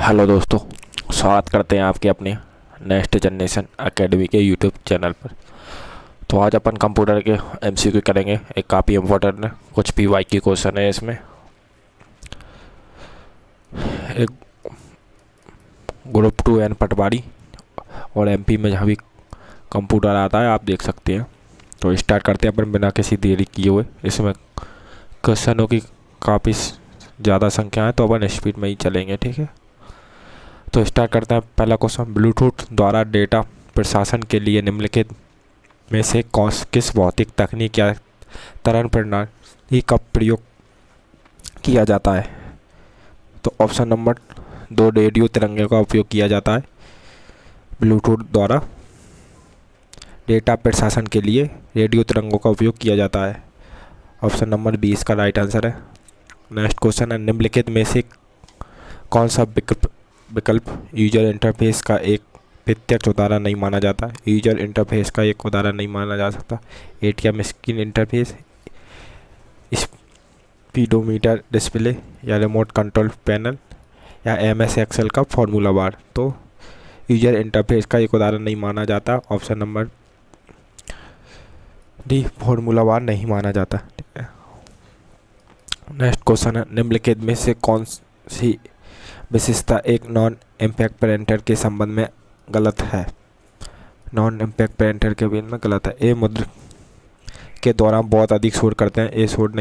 Hello दोस्तों, स्वागत करते हैं आपके अपने नेक्स्ट जनरेशन एकेडमी के यूट्यूब चैनल पर। तो आज अपन कंप्यूटर के एमसीक्यू करेंगे। एक काफ़ी इम्पोर्टेंट है, कुछ पीवाई क्वेश्चन है इसमें। एक ग्रुप 2 एन पटवारी और एमपी में जहाँ भी कंप्यूटर आता है आप देख सकते हैं। तो स्टार्ट करते हैं अपन बिना किसी देरी किए हुए। इसमें क्वेश्चनों की काफ़ी ज़्यादा संख्या है तो अपन स्पीड में ही चलेंगे, ठीक है। तो स्टार्ट करते हैं। पहला क्वेश्चन, ब्लूटूथ द्वारा डेटा प्रसारण के लिए निम्नलिखित में से किस भौतिक तकनीक या तरंग प्रणाली का प्रयोग किया जाता है? तो ऑप्शन नंबर 2, रेडियो तरंगों का उपयोग किया जाता है ब्लूटूथ द्वारा डेटा प्रसारण के लिए। रेडियो तरंगों का उपयोग किया जाता है। ऑप्शन नंबर 20 का राइट आंसर है। नेक्स्ट क्वेश्चन है, निम्नलिखित में से कौन सा विकल्प यूजर इंटरफेस का एक प्रत्यक्ष उदाहरण नहीं माना जाता? यूजर इंटरफेस का एक उदाहरण नहीं माना जा सकता। ATM screen interface, speedometer display, या रिमोट कंट्रोल पैनल, या एमएस एक्सेल का फॉर्मूला बार। तो यूजर इंटरफेस का एक उदाहरण नहीं माना जाता। Option number D, formula bar नहीं माना जाता। नेक्स्ट क्वेश्चन है, निम्नलिखित में से कौन सी विशेषता एक नॉन इम्पैक्ट प्रिंटर के संबंध में गलत है? नॉन इम्पैक्ट प्रिंटर के बीच में गलत है। ए, मुद्रण के दौरान बहुत अधिक शोर करते हैं। ए, शोर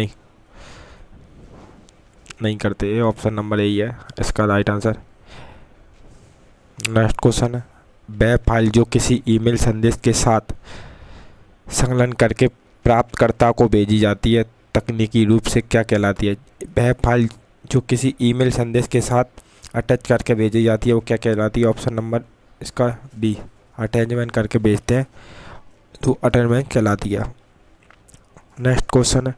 नहीं करते। ए, ऑप्शन नंबर ए है इसका राइट आंसर। नेक्स्ट क्वेश्चन है, वह फाइल जो किसी ईमेल संदेश के साथ संलग्न करके प्राप्तकर्ता को भेजी जाती है तकनीकी रूप से क्या कहलाती है? वह फाइल जो किसी ईमेल संदेश के साथ अटैच करके भेजी जाती है वो क्या कहलाती है? ऑप्शन नंबर इसका बी, अटैचमेंट करके भेजते हैं तो अटैचमेंट कहलाती है। नेक्स्ट क्वेश्चन है,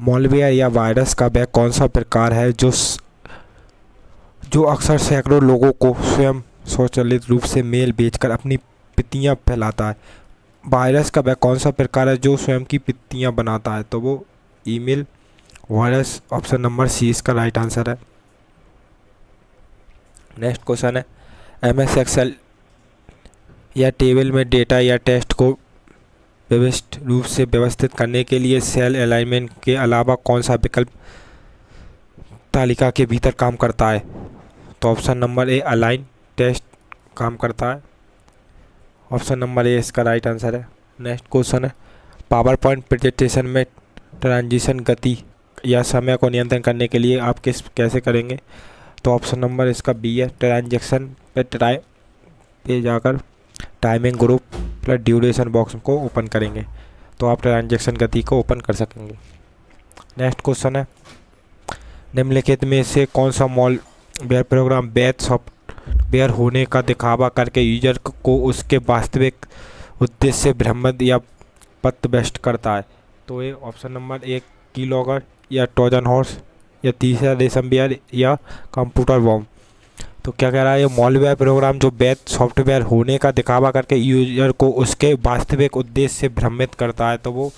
मॉलवेयर या वायरस का वह कौन सा प्रकार है जो अक्सर सैकड़ों लोगों को स्वयं स्वचालित रूप से मेल भेजकर अपनी प्रतियां फैलाता है? वायरस का वह कौन सा प्रकार है जो स्वयं की प्रतियां बनाता है? तो वो email virus. Option number C इसका राइट आंसर है। नेक्स्ट क्वेश्चन है, एमएस एक्सेल या टेबल में डेटा या टेक्स्ट को व्यवस्थित रूप से व्यवस्थित करने के लिए सेल अलाइनमेंट के अलावा कौन सा विकल्प तालिका के भीतर काम करता है? तो ऑप्शन नंबर ए, अलाइन टेक्स्ट काम करता है। ऑप्शन नंबर ए इसका राइट आंसर है। नेक्स्ट क्वेश्चन है, पावर पॉइंट प्रेजेंटेशन में ट्रांजिशन गति या समय को नियंत्रण करने के लिए आप कैसे करेंगे? तो ऑप्शन नंबर इसका बी है, ट्रांजेक्शन पे जाकर timing group plus duration box को ओपन करेंगे तो आप ट्रांजेक्शन गति को ओपन कर सकेंगे। नेक्स्ट क्वेश्चन है, निम्नलिखित में से कौन सा मॉलवेयर प्रोग्राम वैध सॉफ्टवेयर होने का दिखावा करके यूजर को उसके वास्तविक उद्देश्य से भ्रमित या पथभ्रष्ट करता है? तो ये ऑप्शन नंबर एक, कीलॉगर, या ट्रोजन हॉर्स, या तीसरा रेसमवेयर, या कंप्यूटर बॉम्ब। तो क्या कह रहा है, ये मॉलवेयर प्रोग्राम जो वैध सॉफ्टवेयर होने का दिखावा करके यूजर को उसके वास्तविक उद्देश्य से भ्रमित करता है तो वो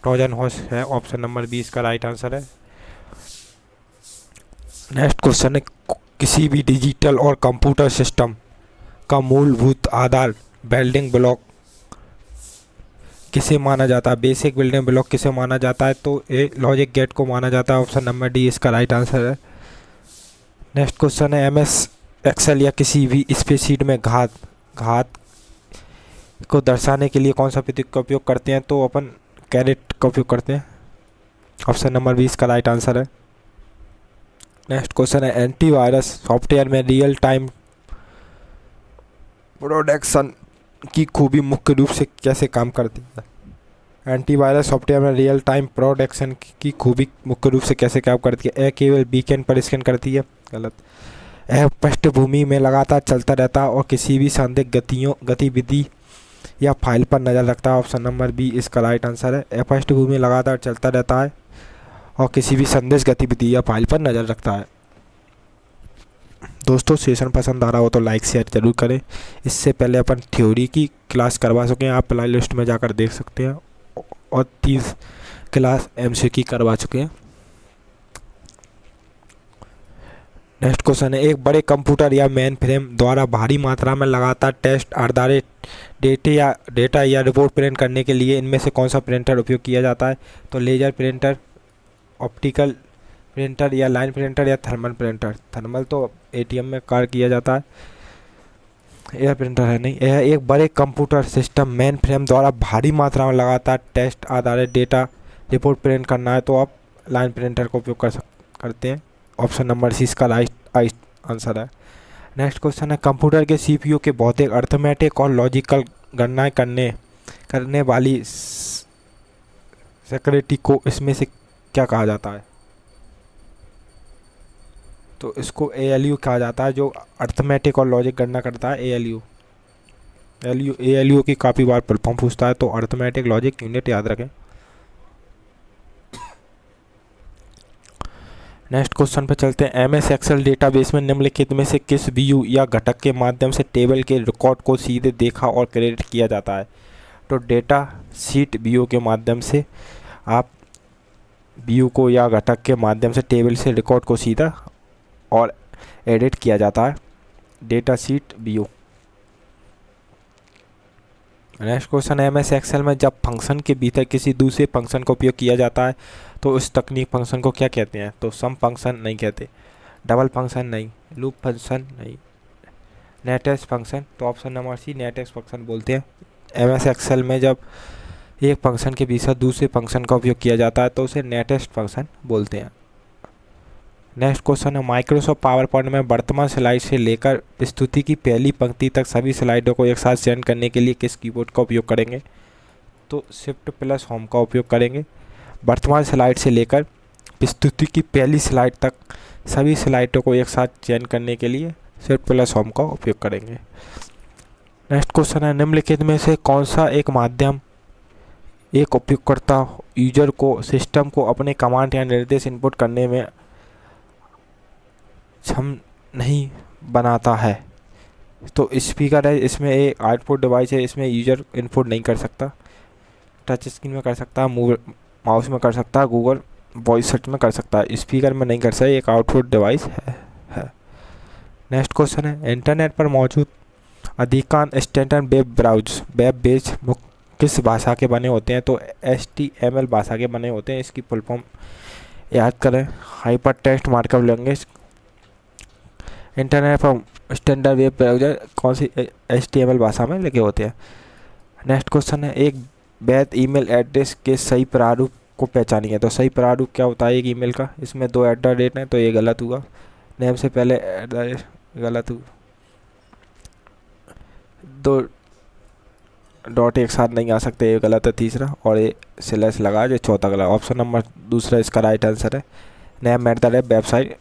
ट्रोजन हॉर्स है। ऑप्शन नंबर 20 का राइट आंसर है। नेक्स्ट क्वेश्चन है, किसी भी डिजिटल और कंप्यूटर सिस्टम का मूलभूत आधार बिल्डिंग ब्लॉक किसे माना जाता है? बेसिक बिल्डिंग ब्लॉक किसे माना जाता है? तो ए, लॉजिक गेट को माना जाता है। ऑप्शन नंबर डी इसका राइट आंसर है। नेक्स्ट क्वेश्चन है, एमएस एक्सेल या किसी भी स्प्रेडशीट में घात को दर्शाने के लिए कौन सा प्रतीक का उपयोग करते हैं? तो अपन कैरेट का उपयोग करते हैं। ऑप्शन नंबर 20 का राइट आंसर है। नेक्स्ट क्वेश्चन है, एंटीवायरस सॉफ्टवेयर में रियल टाइम प्रोटेक्शन की खूबी मुख्य रूप से कैसे काम करती है? एंटीवायरस सॉफ्टवेयर में रियल टाइम प्रोटेक्शन की खूबी मुख्य रूप से कैसे काम करती है? ए, केवल बीकन पर स्कैन करती है। गलत। ए, पृष्ठभूमि में लगातार चलता रहता है और किसी भी संदिग्ध गतिविधि या फाइल पर नज़र रखता है। ऑप्शन नंबर बी इसका राइट आंसर है। ए, पृष्ठभूमि में लगातार चलता रहता है और किसी भी संदिग्ध गतिविधि या फाइल पर नज़र रखता है। दोस्तों, सेशन पसंद आ रहा हो तो लाइक शेयर जरूर करें। इससे पहले अपन थ्योरी की क्लास करवा चुके हैं, आप प्ले लिस्ट में जाकर देख सकते हैं, और 30 क्लास एमसीक्यू की करवा चुके हैं। नेक्स्ट क्वेश्चन है, एक बड़े कंप्यूटर या मेन फ्रेम द्वारा भारी मात्रा में लगातार टेस्ट आधारित डेटा या रिपोर्ट प्रिंट करने के लिए इनमें से कौन सा प्रिंटर उपयोग किया जाता है? तो लेजर प्रिंटर, ऑप्टिकल प्रिंटर या लाइन प्रिंटर या थर्मल प्रिंटर। थर्मल तो एटीएम में कार्य किया जाता है, एयर प्रिंटर है नहीं। यह एक बड़े कंप्यूटर सिस्टम मेन फ्रेम द्वारा भारी मात्रा में लगातार टेस्ट आधारित डेटा रिपोर्ट प्रिंट करना है तो आप लाइन प्रिंटर का उपयोग करते हैं। ऑप्शन नंबर सी इसका राइट आंसर है। नेक्स्ट क्वेश्चन है, कंप्यूटर के सीपीयू के भौतिक, अर्थमेटिक और लॉजिकल गणनाएं करने वाली सिक्योरिटी को इसमें से क्या कहा जाता है? तो इसको ALU कहा जाता है, जो अर्थमेटिक और लॉजिक गणना करता है। ALU की काफ़ी बार फॉर्म पूछता है, तो अर्थमेटिक लॉजिक यूनिट याद रखें। नेक्स्ट क्वेश्चन पे चलते हैं, MS एक्सेल डेटाबेस में निम्नलिखित में से किस व्यू या घटक के माध्यम से टेबल के रिकॉर्ड को सीधे देखा और क्रेडिट किया जाता है? तो डेटा शीट व्यू के माध्यम से आप व्यू को या घटक के माध्यम से टेबल से रिकॉर्ड को सीधा और एडिट किया जाता है, data sheet view. Next question है, MS एक्सेल में जब फंक्शन के भीतर किसी दूसरे फंक्शन का उपयोग किया जाता है तो उस तकनीक फंक्शन को क्या कहते हैं? तो सम फंक्शन नहीं कहते, डबल फंक्शन नहीं, लूप फंक्शन नहीं, नेटेक्स्ट फंक्शन। तो ऑप्शन नंबर सी नेटेक्स्ट फंक्शन बोलते हैं। MS एक्सेल में जब एक फंक्शन के भीतर दूसरे फंक्शन का उपयोग किया जाता है तो उसे नेटेक्स्ट फंक्शन बोलते हैं। नेक्स्ट क्वेश्चन है, माइक्रोसॉफ्ट पावर पॉइंट में वर्तमान स्लाइड से लेकर प्रस्तुति की पहली पंक्ति तक सभी स्लाइडों को एक साथ चयन करने के लिए किस कीबोर्ड का उपयोग करेंगे? तो शिफ्ट+ होम का उपयोग करेंगे। वर्तमान स्लाइड से लेकर प्रस्तुति की पहली स्लाइड तक सभी स्लाइडों को एक साथ चयन करने के लिए शिफ्ट+ होम का उपयोग करेंगे। नेक्स्ट क्वेश्चन है, निम्नलिखित में से कौन सा एक माध्यम एक उपयोगकर्ता यूजर को सिस्टम को अपने कमांड या निर्देश इनपुट करने में क्षम नहीं बनाता है? तो स्पीकर है, इसमें एक आउटपुट डिवाइस है, इसमें यूजर इनपुट नहीं कर सकता। टच स्क्रीन में कर सकता है, माउस में कर सकता है, गूगल वॉइस सर्च में कर सकता है, स्पीकर में नहीं कर सकता, एक आउटपुट डिवाइस है। नेक्स्ट क्वेश्चन है, इंटरनेट पर मौजूद अधिकांश स्टैंडर्ड वेब पेज किस भाषा के बने होते हैं? तो HTML भाषा के बने होते हैं। इसकी फुल फॉर्म याद करें, hyper text markup language. Internet पर स्टैंडर्ड वेब ब्राउज़र कौन सी HTML भाषा में लगे होते हैं। नेक्स्ट क्वेश्चन है, एक वैध ईमेल एड्रेस के सही प्रारूप को पहचानिए। तो सही प्रारूप क्या होता है एक ईमेल का? इसमें 2 @ है तो ये गलत हुआ, नेम से पहले गलत हुआ, 2 डॉट एक साथ नहीं आ सकते, ये गलत है तीसरा, और ये स्लैश लगा जो चौथा गलत। ऑप्शन नंबर दूसरा इसका राइट आंसर है, name @ website.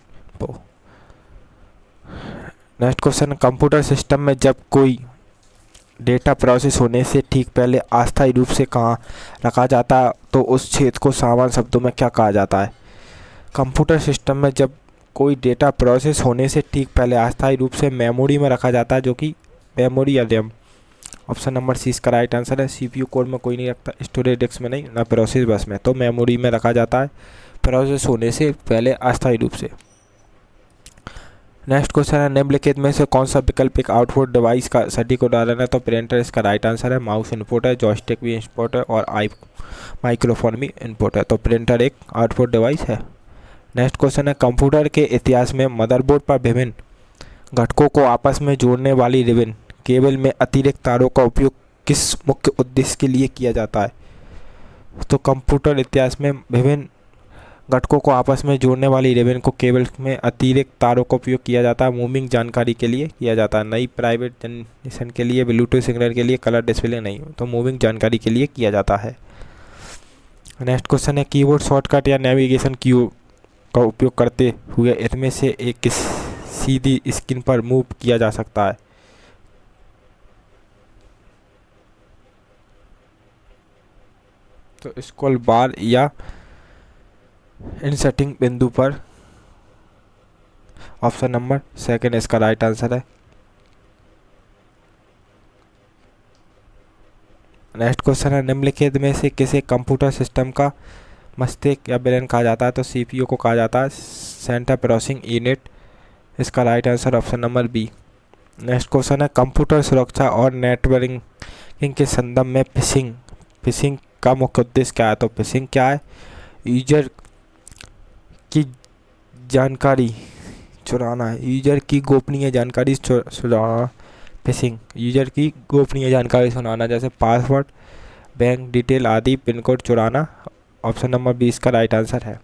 Next question, computer system में जब कोई डेटा प्रोसेस होने से ठीक पहले अस्थायी रूप से कहाँ रखा जाता है तो उस क्षेत्र को सामान्य शब्दों में क्या कहा जाता है? कंप्यूटर सिस्टम में जब कोई डेटा प्रोसेस होने से ठीक पहले अस्थायी रूप से मेमोरी में रखा जाता है, जो कि मेमोरी या रैम। ऑप्शन नंबर सी इसका राइट आंसर है। CPU कोड में कोई नहीं रखता, स्टोरेज डिस्क में नहीं, ना प्रोसेस बस में, तो मेमोरी में रखा जाता है प्रोसेस होने से पहले अस्थायी रूप से। नेक्स्ट क्वेश्चन है, निम्नलिखित में से कौन सा विकल्प एक आउटपुट डिवाइस का सटीक उदाहरण है? तो प्रिंटर इसका राइट आंसर है, माउस इनपुट है, जॉयस्टिक भी इनपुट है और माइक्रोफोन भी इनपुट है, तो प्रिंटर एक आउटपुट डिवाइस है। नेक्स्ट क्वेश्चन है, कंप्यूटर के इतिहास में मदरबोर्ड पर विभिन्न घटकों को आपस में जोड़ने वाली रिबन केबल में अतिरिक्त तारों का उपयोग किस मुख्य उद्देश्य के लिए किया जाता है? तो कंप्यूटर इतिहास में विभिन्न घटकों को आपस में जोड़ने वाली रिबन को केबल में अतिरिक्त तारों का उपयोग किया जाता है, मूविंग जानकारी के लिए किया जाता है, नई प्राइवेट जनरेशन के लिए, ब्लूटूथ सिग्नल के लिए, कलर डिस्प्ले नहीं, तो मूविंग जानकारी के लिए किया जाता है। नेक्स्ट क्वेश्चन है, कीबोर्ड शॉर्टकट या नेविगेशन की का उपयोग करते हुए इनमें से एक किस सीधी स्क्रीन पर मूव किया जा सकता है? तो स्क्रॉल बार या इंसर्टिंग बिंदु पर। ऑप्शन नंबर सेकंड इसका राइट आंसर है। नेक्स्ट क्वेश्चन है, निम्नलिखित में से किसे कंप्यूटर सिस्टम का मस्तिष्क या ब्रेन कहा जाता है? तो CPU को कहा जाता है सेंट्रल प्रोसेसिंग यूनिट, इसका right answer option number B. Next question है कंप्यूटर सुरक्षा और नेटवर्किंग के संदर्भ में फिशिंग फिशिंग का मुख्य उद्देश्य क्या है। तो फिशिंग क्या है, यूजर की जानकारी चुराना है, यूजर की गोपनीय जानकारी चुराना। फिशिंग यूजर की गोपनीय जानकारी चुराना, जैसे पासवर्ड, बैंक डिटेल आदि, पिन कोड चुराना। ऑप्शन नंबर 20 का राइट आंसर है।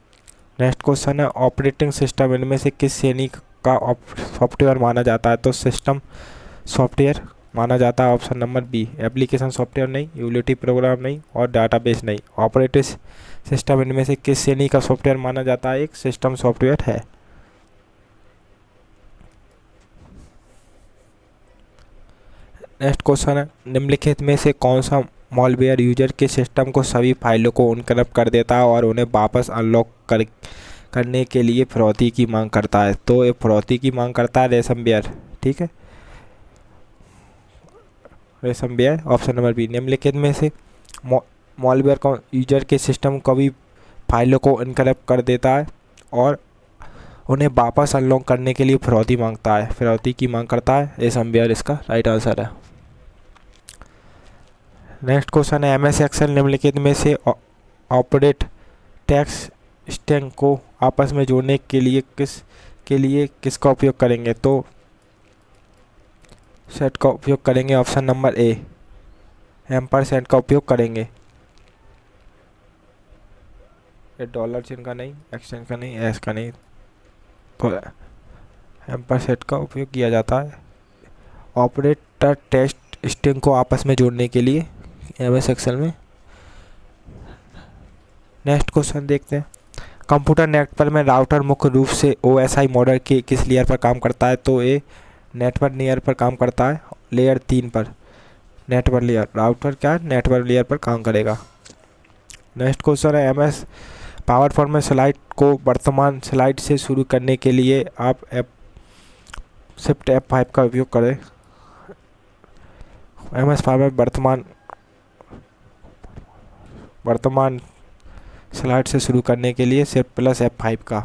नेक्स्ट क्वेश्चन है ऑपरेटिंग सिस्टम इनमें से किस श्रेणी का सॉफ्टवेयर माना जाता है। तो सिस्टम सॉफ्टवेयर माना जाता है option number B. Application software नहीं, यूटिलिटी प्रोग्राम नहीं और डाटाबेस नहीं। ऑपरेटिंग सिस्टम इनमें से किस श्रेणी का सॉफ्टवेयर माना जाता है, एक सिस्टम सॉफ्टवेयर है। नेक्स्ट क्वेश्चन है निम्नलिखित में से कौन सा मॉलवेयर यूजर के सिस्टम को सभी फाइलों को इनकरप्ट कर देता है और उन्हें वापस अनलॉक करने के लिए फिरौती की मांग करता है। तो ये फिरौती की मांग करता है रेसमवेयर, ठीक है, रेसमवेयर ऑप्शन नंबर बी। निम्नलिखित में से मॉलवेयर को यूजर के सिस्टम को भी फाइलों को इनकरप्ट कर देता है और उन्हें वापस अनलॉक करने के लिए फिरौती मांगता है, फिरौती की मांग करता है रेसमवेयर, इसका राइट आंसर है। नेक्स्ट क्वेश्चन है MS एक्सेल निम्नलिखित में से ऑपरेट टेक्स्ट स्ट्रिंग को आपस में जोड़ने के लिए किसका उपयोग करेंगे। तो सेट का उपयोग करेंगे, ऑप्शन नंबर ए, एम्परसेंड का उपयोग करेंगे। ये डॉलर चिन्ह का नहीं, एक्सचेंज का नहीं, एस का नहीं, तो एम्परसेंड का उपयोग किया जाता है ऑपरेटर टेक्स्ट स्ट्रिंग को आपस में जोड़ने के लिए MS एक्सेल में। नेक्स्ट क्वेश्चन देखते हैं कंप्यूटर नेटवर्क में राउटर मुख्य रूप से OSI मॉडल के किस लेयर पर काम करता है। तो ये नेटवर्क लेयर पर काम करता है, लेयर 3 पर। नेटवर्क लेयर, राउटर क्या है, नेटवर्क लेयर पर काम करेगा। नेक्स्ट क्वेश्चन है MS पावर पॉइंट में स्लाइड को वर्तमान स्लाइड से शुरू करने के लिए आप शिफ्ट F5 का उपयोग करें। MS पावर वर्तमान स्लाइड से शुरू करने के लिए सिर्फ +F5 का।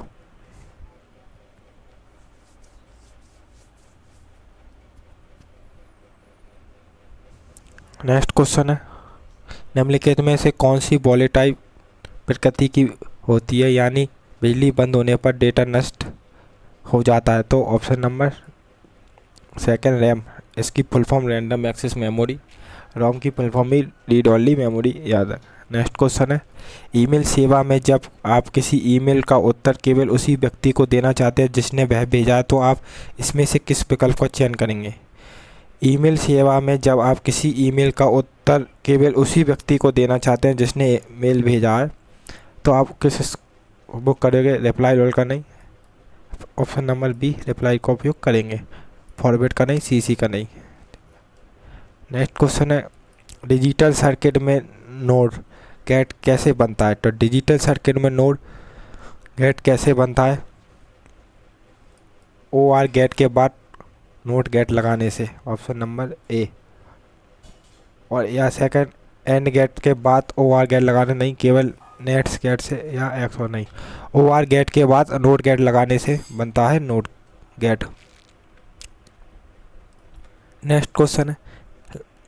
नेक्स्ट क्वेश्चन है निम्नलिखित में से कौन सी वोलेटाइल प्रकृति की होती है, यानी बिजली बंद होने पर डेटा नष्ट हो जाता है। तो ऑप्शन नंबर सेकंड रैम, इसकी full form random access memory, ROM की फुल फॉर्म भी रीड ओनली मेमोरी, याद है। नेक्स्ट क्वेश्चन है ईमेल सेवा में जब आप किसी ईमेल का उत्तर केवल उसी व्यक्ति को देना चाहते हैं जिसने वह भेजा है, तो आप इसमें से किस विकल्प का चयन करेंगे। ईमेल सेवा में जब आप किसी ईमेल का उत्तर केवल उसी व्यक्ति को देना चाहते हैं जिसने मेल भेजा है, तो आप किस बुक करेंगे, रिप्लाई रोल का नहीं, ऑप्शन नंबर बी रिप्लाई का उपयोग करेंगे, फॉरवर्ड का नहीं, CC का नहीं। नेक्स्ट क्वेश्चन है डिजिटल सर्किट में नोड गेट कैसे बनता है। तो डिजिटल सर्किट में नोड गेट कैसे बनता है, OR गेट के बाद नोट गेट लगाने से, ऑप्शन नंबर ए। और या सेकंड एंड गेट के बाद OR गेट लगाने नहीं, केवल नेट्स गेट से, या XOR नहीं, OR गेट के बाद नोट गेट लगाने से बनता है नोट गेट। नेक्स्ट क्वेश्चन है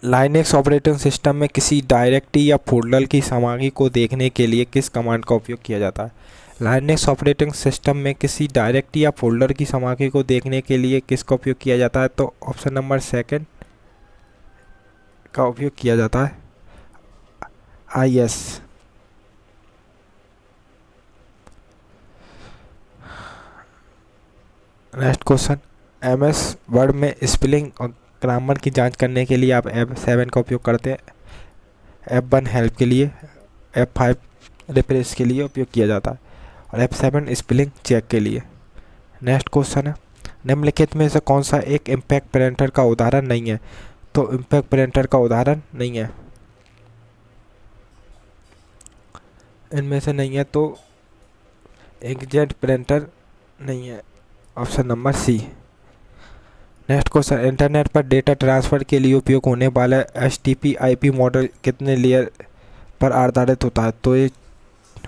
लाइनेक्स ऑपरेटिंग सिस्टम में किसी डायरेक्टरी या फोल्डर की सामग्री को देखने के लिए किस कमांड का उपयोग किया जाता है। लाइनेक्स ऑपरेटिंग सिस्टम में किसी डायरेक्टरी या फोल्डर की सामग्री को देखने के लिए किसका उपयोग किया जाता है। तो ऑप्शन नंबर सेकंड का उपयोग किया जाता है, IS। Next question MS Word में स्पेलिंग और ग्रामर की जांच करने के लिए आप F7 का उपयोग करते हैं, F1 हेल्प के लिए, F5 रिफ्रेश के लिए उपयोग किया जाता है और F7 स्पेलिंग चेक के लिए। नेक्स्ट क्वेश्चन है निम्नलिखित में से कौन सा एक इम्पैक्ट प्रिंटर का उदाहरण नहीं है। तो इम्पैक्ट प्रिंटर का उदाहरण नहीं है, इनमें से नहीं है, तो इंकजेट प्रिंटर नहीं है, option number C. Next question internet पर डेटा ट्रांसफ़र के लिए उपयोग होने वाला HTTP/IP मॉडल कितने लेयर पर आधारित होता है। तो ये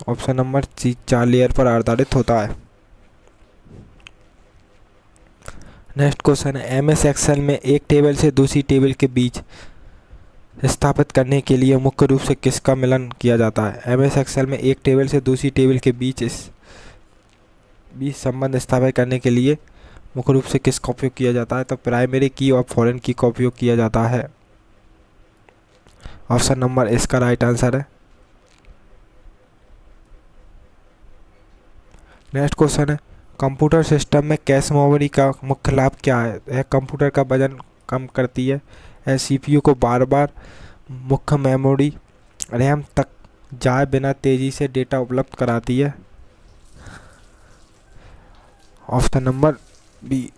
ऑप्शन नंबर सी 4 लेयर पर आधारित होता है। नेक्स्ट क्वेश्चन है एमएस एक्सेल में एक टेबल से दूसरी टेबल के बीच स्थापित करने के लिए मुख्य रूप से किसका मिलान किया जाता है। एमएस एक्सेल में एक टेबल से दूसरी टेबल के बीच संबंध स्थापित करने के लिए मुख्य रूप से किसका उपयोग किया जाता है। तो प्राइमरी की और फॉरेन की का उपयोग किया जाता है। ऑप्शन नंबर इसका राइट आंसर है। नेक्स्ट क्वेश्चन है कंप्यूटर सिस्टम में कैश मेमोरी का मुख्य लाभ क्या है। यह कंप्यूटर का वजन कम करती है। यह सीपीयू को बार बार मुख्य मेमोरी रैम तक जाए बिना तेजी से डेटा उपलब्ध कराती है। Option number B.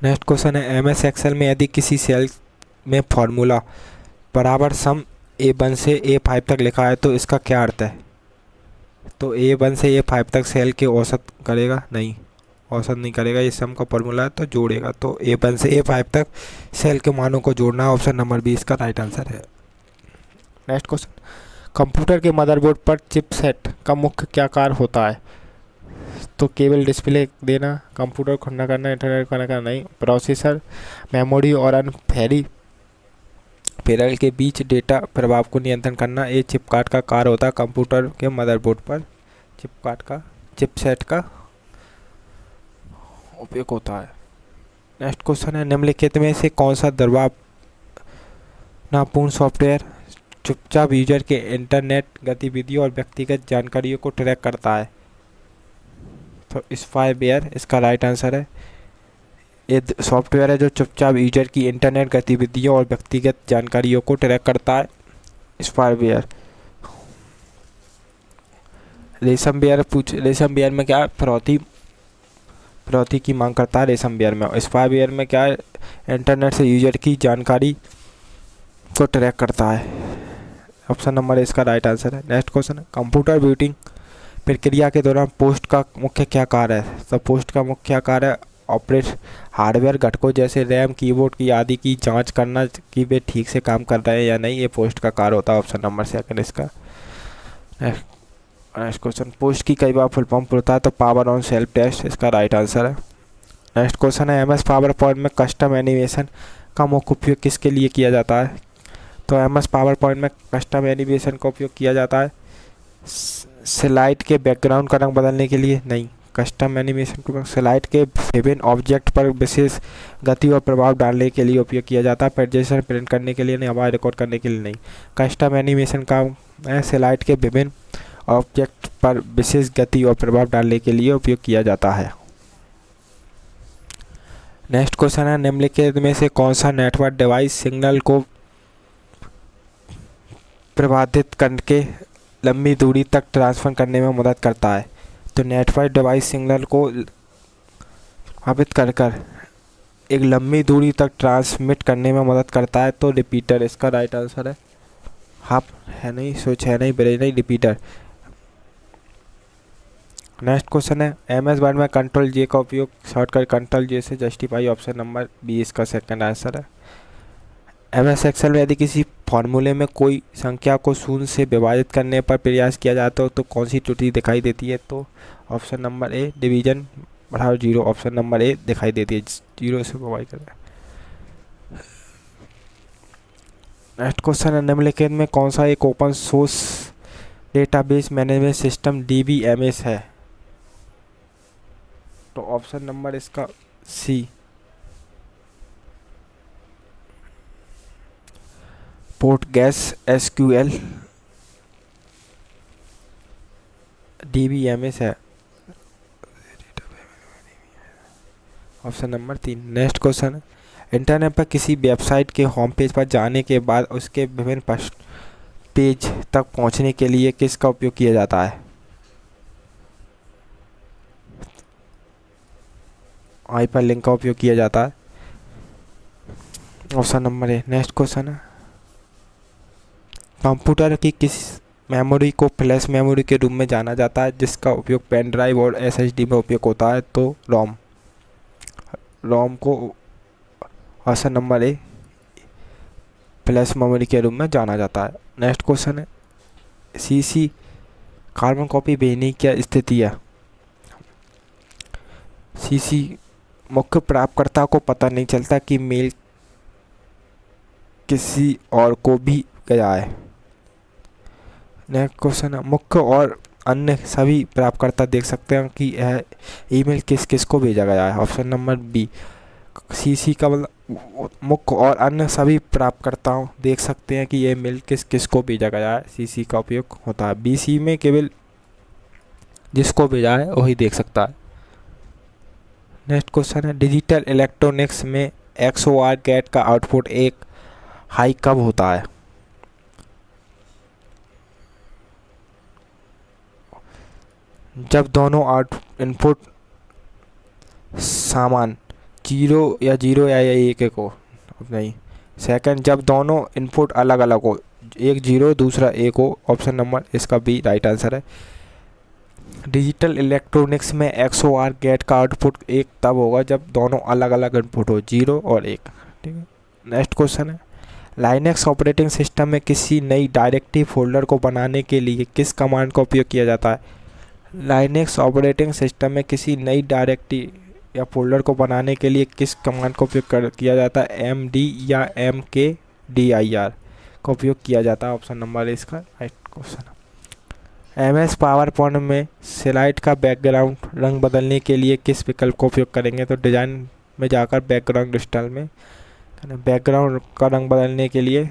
Next question है एमएस एक्सेल में यदि किसी सेल में फॉर्मूला बराबर सम A1 से A5 तक लिखा है तो इसका क्या अर्थ है। तो A1 से A5 तक सेल के औसत करेगा नहीं, औसत नहीं करेगा। ये सम का फॉर्मूला है तो जोड़ेगा। तो A1 से A5 तक सेल के मानों को जोड़ना। ऑप्शन नंबर बी इसका राइट आंसर है। नेक्स्ट क्वेश्चन कंप्यूटर के मदरबोर्ड पर चिपसेट का मुख्य क्या कार्य होता है। तो केवल डिस्प्ले देना, कंप्यूटर खुलना करना, इंटरनेट कनेक्ट करना नहीं। प्रोसेसर, मेमोरी और अन्य पेरिफेरल के बीच डेटा प्रवाह को नियंत्रण करना। ये चिप कार्ड का कार्य होता है। कंप्यूटर के मदरबोर्ड पर चिपसेट का उपयोग होता है। नेक्स्ट क्वेश्चन है निम्नलिखित में से कौन सा दबावपूर्ण सॉफ्टवेयर चुपचाप यूजर के इंटरनेट गतिविधियों और व्यक्तिगत जानकारियों को ट्रैक करता है। तो स्पाईवेयर इसका राइट आंसर है। ये सॉफ्टवेयर है जो चुपचाप यूजर की इंटरनेट गतिविधियों और व्यक्तिगत जानकारियों को ट्रैक करता है। स्पाईवेयर। रेशमवेयर में क्या फिरौती की मांग करता है। रेशमवेयर में। स्पाईवेयर में क्या है, इंटरनेट से यूजर की जानकारी को ट्रैक करता है। ऑप्शन नंबर इसका राइट आंसर है। नेक्स्ट क्वेश्चन है कंप्यूटर बूटिंग प्रक्रिया के दौरान पोस्ट का मुख्य क्या कार्य है। तो पोस्ट का मुख्य कार्य ऑपरेट हार्डवेयर घटकों जैसे रैम, कीबोर्ड की आदि की जांच करना कि वे ठीक से काम कर रहे हैं या नहीं। ये पोस्ट का कार्य होता है। ऑप्शन नंबर सेकंड इसका। नेक्स्ट क्वेश्चन पोस्ट की कई बार फुल फॉर्म होता है तो पावर ऑन सेल्फ टेस्ट इसका राइट आंसर है। नेक्स्ट क्वेश्चन है एमएस पावर पॉइंट में कस्टम एनिमेशन का मुख्य उपयोग किसके लिए किया जाता है। तो एमएस पावर पॉइंट में कस्टम एनिमेशन का उपयोग किया जाता है स्लाइड के बैकग्राउंड का रंग बदलने के लिए नहीं। कस्टम एनिमेशन को स्लाइड के विभिन्न ऑब्जेक्ट पर विशेष गति और प्रभाव डालने के लिए उपयोग किया जाता है। प्रेजेंटेशन प्रिंट करने के लिए नहीं, आवाज़ रिकॉर्ड करने के लिए नहीं। कस्टम एनिमेशन का स्लाइड के विभिन्न ऑब्जेक्ट पर विशेष गति और प्रभाव डालने के लिए उपयोग किया जाता है। नेक्स्ट क्वेश्चन है निम्नलिखित में से कौन सा नेटवर्क डिवाइस सिग्नल को प्रभावित करके लंबी दूरी तक ट्रांसफर करने में मदद करता है। तो नेटवर्क डिवाइस सिग्नल को प्रभावित कर एक लंबी दूरी तक ट्रांसमिट करने में मदद करता है। तो रिपीटर इसका राइट आंसर है। हाफ है नहीं, स्विच है नहीं, ब्रेज नहीं, रिपीटर। नेक्स्ट क्वेश्चन है एमएस वर्ड में कंट्रोल जे का उपयोग शॉर्टकट कंट्रोल जे से जस्टिफाई। ऑप्शन नंबर बी इसका सेकंड आंसर है। एमएस एक्सेल में यदि किसी फॉर्मूले में कोई संख्या को शून्य से विभाजित करने पर प्रयास किया जाता है तो कौन सी त्रुटि दिखाई देती है। तो ऑप्शन नंबर ए डिवीजन बढ़ाओ 0। ऑप्शन नंबर ए दिखाई देती है 0 से विभाजित करना। नेक्स्ट क्वेश्चन है निम्नलिखित में कौन सा एक open source database management system DBMS है। तो ऑप्शन नंबर इसका सी पोर्टगेस SQL DBMS है। Option number 3। नेक्स्ट क्वेश्चन है इंटरनेट पर किसी वेबसाइट के होम पेज पर जाने के बाद उसके विभिन्न पेज तक पहुंचने के लिए किसका उपयोग किया जाता है। हाइपरलिंक का उपयोग किया जाता है। ऑप्शन नंबर ए। नेक्स्ट क्वेश्चन है कंप्यूटर की किस मेमोरी को फ्लैश मेमोरी के रूप में जाना जाता है जिसका उपयोग पेन ड्राइव और SSD में उपयोग होता है। तो रोम को ऑप्शन नंबर ए फ्लैश मेमोरी के रूप में जाना जाता है। नेक्स्ट क्वेश्चन है CC कार्बन कॉपी भेजने की क्या स्थिति है। सीसी मुख्य प्राप्तकर्ता को पता नहीं चलता कि मेल किसी और को भी गया है। नेक्स्ट क्वेश्चन है, मुख्य और अन्य सभी प्राप्तकर्ता देख सकते हैं कि यह ईमेल किस किस को भेजा गया है। Option number B. सीसी का मतलब मुख्य और अन्य सभी प्राप्तकर्ताओं देख सकते हैं कि यह मेल किस किस को भेजा गया है। सीसी का उपयोग होता है। बीसी में केवल जिसको भेजा है वही देख सकता है। नेक्स्ट क्वेश्चन है, डिजिटल इलेक्ट्रॉनिक्स में XOR गेट का आउटपुट एक हाई कब होता है। जब दोनों इनपुट समान 0 या 1 हो। नहीं, सेकंड, जब दोनों इनपुट अलग अलग हो, एक 0 दूसरा 1 हो। ऑप्शन नंबर इसका बी राइट आंसर है। डिजिटल इलेक्ट्रॉनिक्स में XOR गेट का आउटपुट एक तब होगा जब दोनों अलग अलग इनपुट हो, 0 और 1। ठीक है। नेक्स्ट क्वेश्चन है, लाइनक्स ऑपरेटिंग सिस्टम में किसी नई डायरेक्टरी फोल्डर को बनाने के लिए किस कमांड का उपयोग किया जाता है। लाइनक्स ऑपरेटिंग सिस्टम में किसी नई डायरेक्टरी या फोल्डर को बनाने के लिए किस कमांड का उपयोग किया जाता है। MD या MKDIR का उपयोग किया जाता है। ऑप्शन नंबर इसका राइट क्वेश्चन है। MS पावर पॉइंट में स्लाइड का बैकग्राउंड रंग बदलने के लिए किस विकल्प का उपयोग करेंगे। तो डिज़ाइन में जाकर बैकग्राउंड स्टाइल में, बैकग्राउंड का रंग बदलने के लिए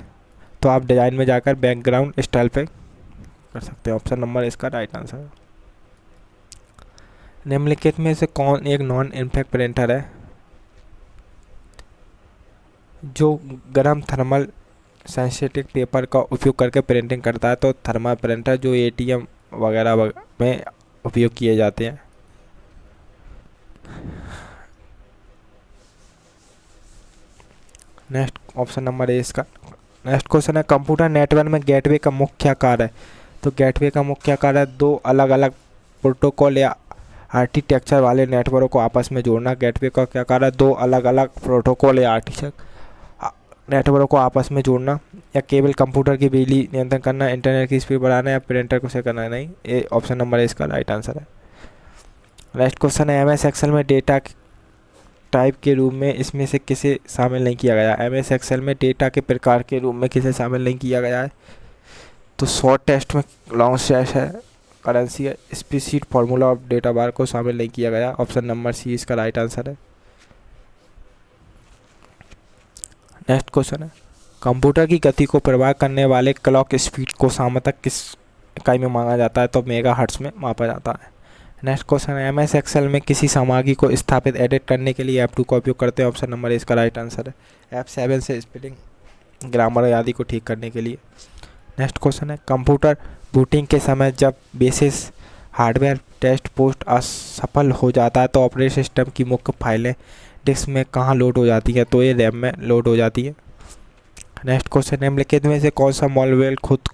तो आप डिज़ाइन में जाकर बैकग्राउंड स्टाइल पे कर सकते हैं। ऑप्शन नंबर इसका राइट आंसर है। निम्नलिखित में से कौन एक नॉन इम्पैक्ट प्रिंटर है जो गर्म थर्मल सेंसिटिव पेपर का उपयोग करके प्रिंटिंग करता है। तो थर्मल प्रिंटर जो ATM वगैरह में उपयोग किए जाते हैं। नेक्स्ट ऑप्शन नंबर ए इसका। नेक्स्ट क्वेश्चन है, कंप्यूटर नेटवर्क में गेटवे का मुख्य कार्य है। तो गेटवे का मुख्य कार्य है दो अलग अलग प्रोटोकॉल या आर्किटेक्चर वाले नेटवर्क को आपस में जोड़ना। गेटवे का क्या कार्य है, दो अलग अलग प्रोटोकॉल या आर्किटेक्चर नेटवर्क को आपस में जोड़ना, या केवल कंप्यूटर की बिजली नियंत्रण करना, इंटरनेट की स्पीड बढ़ाना, या प्रिंटर को से करना। नहीं, ये ऑप्शन नंबर इसका राइट आंसर है। नेक्स्ट क्वेश्चन है, MS एक्सेल में डेटा टाइप के रूप में इसमें से किसे शामिल नहीं किया गया। MS एक्सेल में डेटा के प्रकार के रूप में किसे शामिल नहीं किया गया है। तो शॉर्ट टेक्स्ट में लॉन्ग टेक्स्ट है, करेंसी है, स्प्रेडशीट, फार्मूला और डेटा बार को शामिल नहीं किया गया। ऑप्शन नंबर सी इसका राइट आंसर है। नेक्स्ट क्वेश्चन है, कंप्यूटर की गति को प्रभावित करने वाले क्लॉक स्पीड को सामान्यतः किस इकाई में मांगा जाता है। तो मेगाहर्ट्ज में मापा जाता है। नेक्स्ट क्वेश्चन है, MS एक्सेल में किसी सामग्री को स्थापित एडिट करने के लिए F2 का उपयोग करते हैं। ऑप्शन नंबर इसका राइट आंसर है। F7 से स्पेलिंग, ग्रामर आदि को ठीक करने के लिए। नेक्स्ट क्वेश्चन है, कंप्यूटर बूटिंग के समय जब बेसिस हार्डवेयर टेस्ट पोस्ट असफल हो जाता है तो ऑपरेटिंग सिस्टम की मुख्य फाइलें डिस्क में कहाँ लोड हो जाती है। तो ये रैम में लोड हो जाती है। नेक्स्ट क्वेश्चन, निम्नलिखित में से कौन सा मॉलवेयर खुद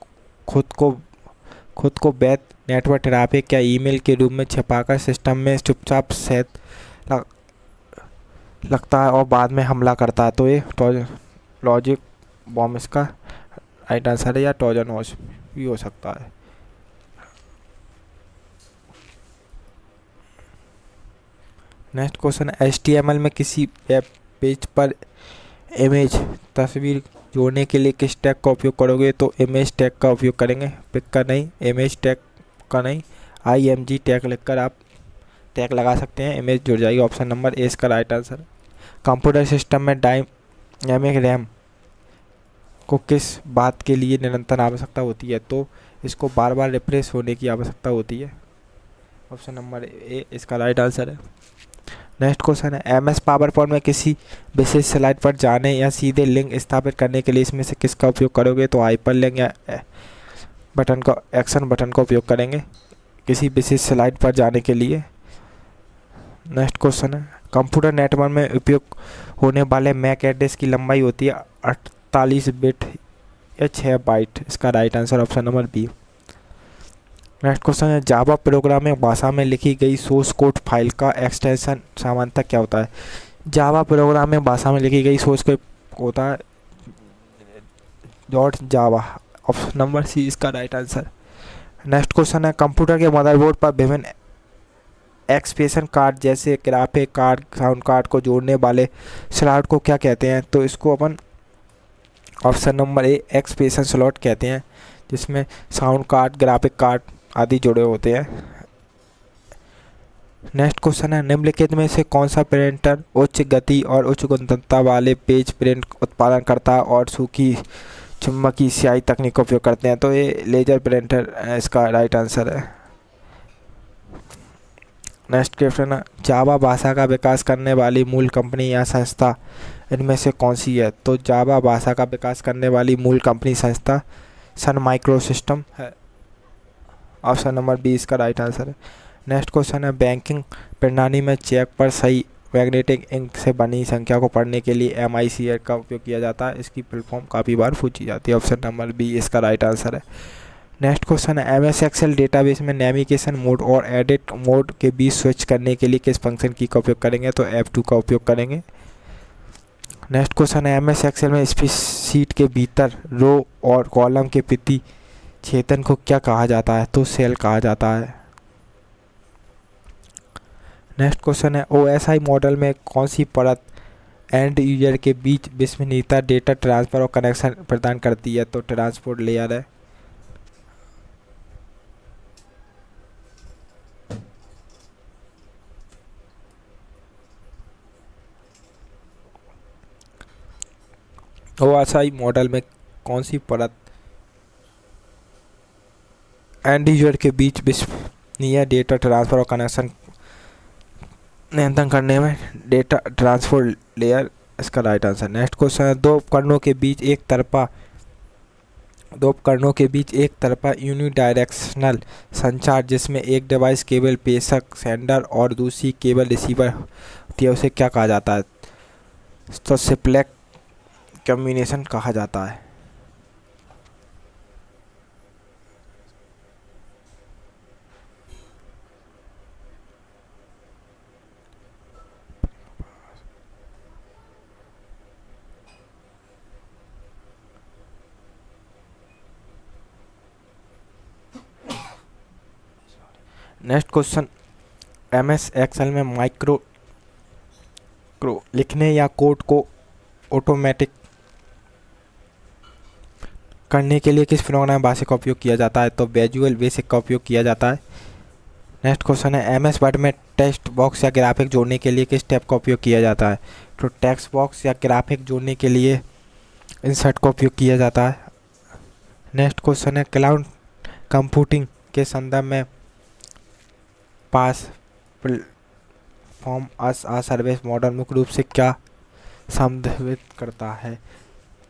को वैध नेटवर्क ट्रैफिक या ईमेल के रूप में छिपाकर सिस्टम में चुपचाप सेट लगता है और बाद में हमला करता है। तो ये लॉजिक बॉम्ब इसका राइट आंसर है, या ट्रोजन हॉर्स भी हो सकता है। नेक्स्ट क्वेश्चन, HTML में किसी वेब पेज पर इमेज तस्वीर जोड़ने के लिए किस टैग का उपयोग करोगे। तो इमेज टैग का उपयोग करेंगे, पिक का नहीं, इमेज टैग का नहीं, IMG टैग लिखकर आप टैग लगा सकते हैं, इमेज जुड़ जाएगी। ऑप्शन नंबर ए इसका राइट आंसर है। कंप्यूटर सिस्टम में डायनेमिक रैम को किस बात के लिए निरंतर आवश्यकता होती है। तो इसको बार बार रिफ्रेश होने की आवश्यकता होती है। ऑप्शन नंबर ए इसका राइट आंसर है। नेक्स्ट क्वेश्चन है, MS पावर पॉइंट में किसी विशेष स्लाइड पर जाने या सीधे लिंक स्थापित करने के लिए इसमें से किसका उपयोग करोगे। तो हाइपर लिंक या बटन का एक्शन बटन का उपयोग करेंगे किसी विशेष स्लाइड पर जाने के लिए। नेक्स्ट क्वेश्चन है, कंप्यूटर नेटवर्क में उपयोग होने वाले मैक एड्रेस की लंबाई होती है 48 बिट या 6 बाइट। इसका right answer option number B. Next question है, जावा प्रोग्रामिंग भाषा में लिखी गई सोर्स कोड फाइल का एक्सटेंशन सामान्यतः क्या होता है। जावा प्रोग्रामिंग भाषा में लिखी गई सोर्स कोड होता है .java। ऑप्शन नंबर सी इसका राइट आंसर। नेक्स्ट क्वेश्चन है, कंप्यूटर के मदरबोर्ड पर विभिन्न एक्सप्रेशन कार्ड जैसे ग्राफिक कार्ड, साउंड कार्ड को जोड़ने वाले स्लॉट को क्या कहते हैं? तो इसको अपन option number A expression slot कहते हैं, जिसमें साउंड कार्ड, ग्राफिक कार्ड आदि जुड़े होते हैं। नेक्स्ट क्वेश्चन है, निम्नलिखित में से कौन सा प्रिंटर उच्च गति और उच्च गुणवत्ता वाले पेज प्रिंट उत्पादन करता है और सूखी चुंबकीय स्याही तकनीक का उपयोग करते हैं? तो ये लेजर प्रिंटर इसका राइट आंसर है। नेक्स्ट क्वेश्चन है, जावा भाषा का विकास करने वाली मूल कंपनी या संस्था इनमें से कौन सी है? तो जावा भाषा का विकास करने वाली मूल कंपनी संस्था सन माइक्रोसिस्टम है। ऑप्शन नंबर बी इसका राइट आंसर है। नेक्स्ट क्वेश्चन है, बैंकिंग प्रणाली में चेक पर सही मैग्नेटिक इंक से बनी संख्या को पढ़ने के लिए MICR का उपयोग किया जाता है। इसकी फुल फॉर्म काफ़ी बार पूछी जाती है। ऑप्शन नंबर बी इसका राइट आंसर है। नेक्स्ट क्वेश्चन है, MS एक्सेल डेटाबेस में नेविगेशन मोड और एडिट मोड के बीच स्विच करने के लिए किस फंक्शन की का उपयोग करेंगे? तो F2 का उपयोग करेंगे। नेक्स्ट क्वेश्चन है, MS एक्सेल में स्प्रेडशीट के भीतर रो और कॉलम के प्रति छेदन को क्या कहा जाता है? तो सेल कहा जाता है। नेक्स्ट क्वेश्चन है, OSI मॉडल में कौन सी परत एंड यूजर के बीच विश्वसनीयता, डेटा ट्रांसफ़र और कनेक्शन प्रदान करती है? तो ट्रांसपोर्ट लेयर है। OSI मॉडल में कौन सी परत एंड यूजर के बीच विश्वसनीय डेटा ट्रांसफ़र और कनेक्शन नियंत्रण करने में डेटा ट्रांसपोर्ट लेयर इसका राइट आंसर। नेक्स्ट क्वेश्चन है, दो उपकरणों के बीच एक तरफा यूनिडायरेक्शनल संचार जिसमें एक डिवाइस केवल प्रेषक सेंडर और दूसरी केवल रिसीवर होती है, उसे क्या कहा जाता है? तो सिंपलेक्स कम्युनिकेशन कहा जाता है। नेक्स्ट क्वेश्चन, MS एक्सेल में माइक्रो लिखने या कोड को ऑटोमेटिक करने के लिए किस प्रोग्राम भाषा का उपयोग किया जाता है? तो विजुअल बेसिक का उपयोग किया जाता है। नेक्स्ट क्वेश्चन है, MS वर्ड में टेक्स्ट बॉक्स या ग्राफिक जोड़ने के लिए किस टैब का उपयोग किया जाता है? तो टेक्स्ट बॉक्स या ग्राफिक जोड़ने के लिए इंसर्ट का उपयोग किया जाता है। नेक्स्ट क्वेश्चन है, क्लाउड कंप्यूटिंग के संदर्भ में PaaS platform as a service model मुख्य रूप से क्या संदर्भित करता है?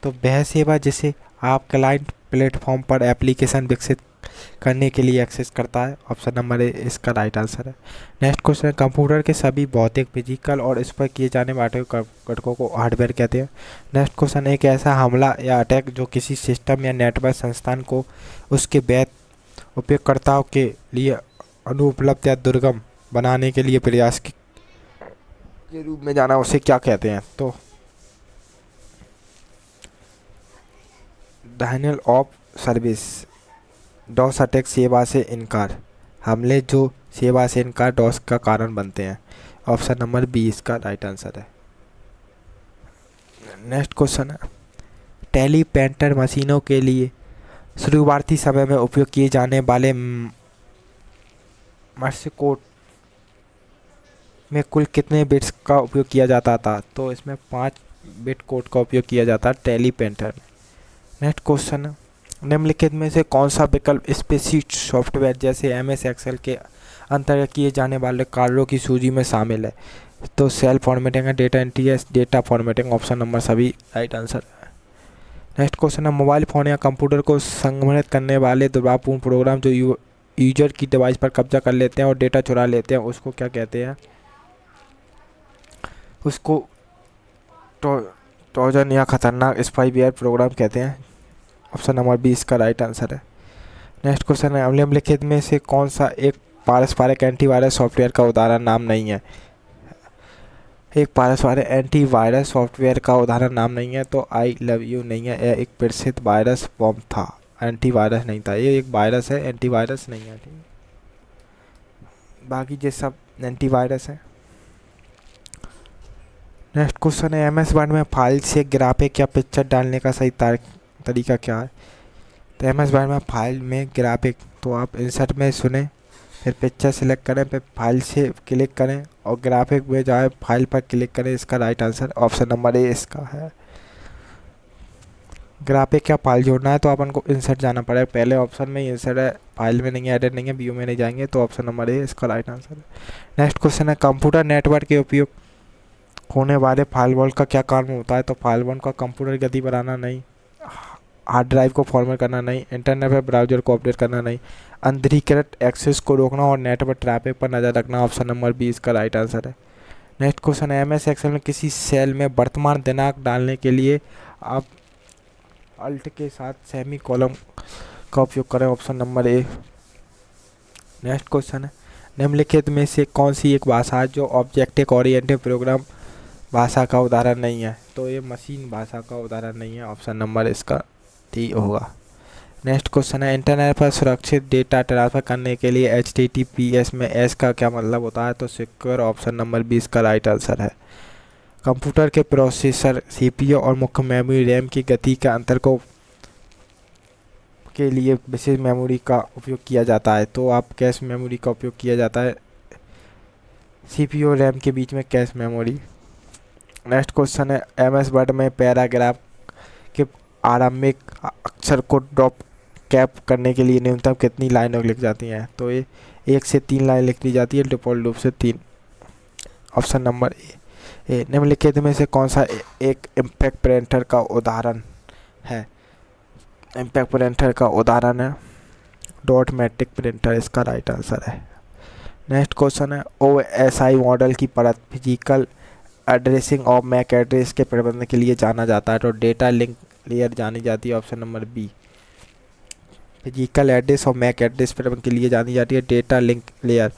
तो वह सेवा जिसे आप क्लाइंट प्लेटफॉर्म पर एप्लीकेशन विकसित करने के लिए एक्सेस करता है। ऑप्शन नंबर ए इसका राइट आंसर है। नेक्स्ट क्वेश्चन है, कंप्यूटर के सभी भौतिक, फिजिकल और इस पर किए जाने वाले घटकों को हार्डवेयर कहते हैं। नेक्स्ट क्वेश्चन, एक ऐसा हमला या अटैक जो किसी सिस्टम या नेटवर्क संस्थान को उसके वैध उपयोगकर्ताओं के लिए अनुपलब्ध या दुर्गम बनाने के लिए प्रयास के रूप में जाना, उसे क्या कहते हैं? तो denial of service, DOS attack, सेवा से इनकार, हमले जो सेवा से इनकार डॉस का कारण बनते हैं। ऑप्शन नंबर बी इसका राइट आंसर है। नेक्स्ट क्वेश्चन है, टेलीप्रिंटर मशीनों के लिए शुरुआती समय में उपयोग किए जाने वाले मर्स कोड में कुल कितने बिट्स का उपयोग किया जाता था? तो इसमें 5 बिट कोड का उपयोग किया जाता है टेलीप्रिंटर। नेक्स्ट क्वेश्चन है, निम्नलिखित में से कौन सा विकल्प स्प्रेडशीट सॉफ्टवेयर जैसे MS एक्सेल के अंतर्गत किए जाने वाले कार्यों की सूची में शामिल है? तो सेल फॉर्मेटिंग है, डेटा एंट्री है, डेटा फॉर्मेटिंग। ऑप्शन नंबर सभी राइट आंसर है। नेक्स्ट क्वेश्चन है, मोबाइल फ़ोन या कंप्यूटर को संगठित करने वाले दुर्भावपूर्ण प्रोग्राम जो यूजर की डिवाइस पर कब्जा कर लेते हैं और डेटा चुरा लेते हैं, उसको क्या कहते हैं? उसको ट्रोजन या खतरनाक स्पाईवेयर प्रोग्राम कहते हैं। ऑप्शन नंबर बी इसका राइट आंसर है। नेक्स्ट क्वेश्चन है, निम्नलिखित में से कौन सा एक पारस्परिक एंटीवायरस सॉफ्टवेयर का उदाहरण नाम नहीं है? एक पारस्परिक एंटीवायरस सॉफ्टवेयर का उदाहरण नाम नहीं है, तो आई लव यू नहीं है। यह एक प्रसिद्ध वायरस बॉम्ब था, एंटीवायरस नहीं था। ये एक वायरस है, एंटीवायरस नहीं है। ठीक, बाकी ये सब एंटीवायरस है। नेक्स्ट क्वेश्चन है एम एस वर्ड में फाइल से ग्राफिक या पिक्चर डालने का सही तरीका क्या है। तो एम एस वर्ड में फाइल में ग्राफिक, तो आप इंसर्ट में सुने, फिर पिक्चर सेलेक्ट करें, फिर फाइल से क्लिक करें और ग्राफिक में जाए फाइल पर क्लिक करें। इसका राइट आंसर ऑप्शन नंबर ए इसका है। ग्राफिक या फाइल जोड़ना है तो अपन को इंसर्ट जाना पड़ेगा, पहले ऑप्शन में ही इंसर्ट है, फाइल में नहीं है, एडिट नहीं है, व्यू में नहीं जाएंगे, तो ऑप्शन नंबर ए इसका राइट आंसर है। नेक्स्ट क्वेश्चन है कंप्यूटर नेटवर्क के उपयोग होने वाले फायरवॉल का क्या कारण होता है। तो फायरवॉल का कंप्यूटर गति बढ़ाना नहीं, हार्ड ड्राइव को फॉर्मेट करना नहीं, इंटरनेट पर ब्राउजर को अपडेट करना नहीं, अनधिकृत एक्सेस को रोकना और नेटवर्क ट्रैफिक पर नज़र रखना। ऑप्शन नंबर बी इसका राइट आंसर है। नेक्स्ट क्वेश्चन है MS एक्सेल में किसी सेल में वर्तमान दिनांक डालने के लिए आप अल्ट के साथ सेमी कॉलम का उपयोग करें। ऑप्शन नंबर ए। नेक्स्ट क्वेश्चन है निम्नलिखित में से कौन सी एक भाषा है जो ऑब्जेक्टिव ओरिएंटेड प्रोग्राम भाषा का उदाहरण नहीं है। तो ये मशीन भाषा का उदाहरण नहीं है, ऑप्शन नंबर इसका डी होगा। नेक्स्ट क्वेश्चन है इंटरनेट पर सुरक्षित डेटा ट्रांसफ़र करने के लिए HTTPS में एस का क्या मतलब होता है। तो सिक्योर, ऑप्शन नंबर बी इसका राइट आंसर है। कंप्यूटर के प्रोसेसर CPU और मुख्य मेमोरी रैम की गति के अंतर को के लिए विशेष मेमोरी का उपयोग किया जाता है। तो आप कैश मेमोरी का उपयोग किया जाता है CPU और रैम के बीच में कैश मेमोरी। नेक्स्ट क्वेश्चन है MS वर्ड में पैराग्राफ के आरंभिक अक्षर को ड्रॉप कैप करने के लिए न्यूनतम कितनी लाइनें लिख जाती हैं। तो ये 1 से 3 लाइन लिख दी जाती है, डिफ़ॉल्ट रूप से 3, ऑप्शन नंबर ए। निम्नलिखित में से कौन सा एक इम्पैक्ट प्रिंटर का उदाहरण है। इम्पैक्ट प्रिंटर का उदाहरण है डॉट मैट्रिक प्रिंटर, इसका राइट आंसर है। नेक्स्ट क्वेश्चन है OSI मॉडल की परत फिजिकल एड्रेसिंग और मैक एड्रेस के प्रबंधन के लिए जाना जाता है। तो डेटा लिंक लेयर जानी जाती है, option number B. Physical address और मैक एड्रेस प्रबंधन के लिए जानी जाती है data link layer.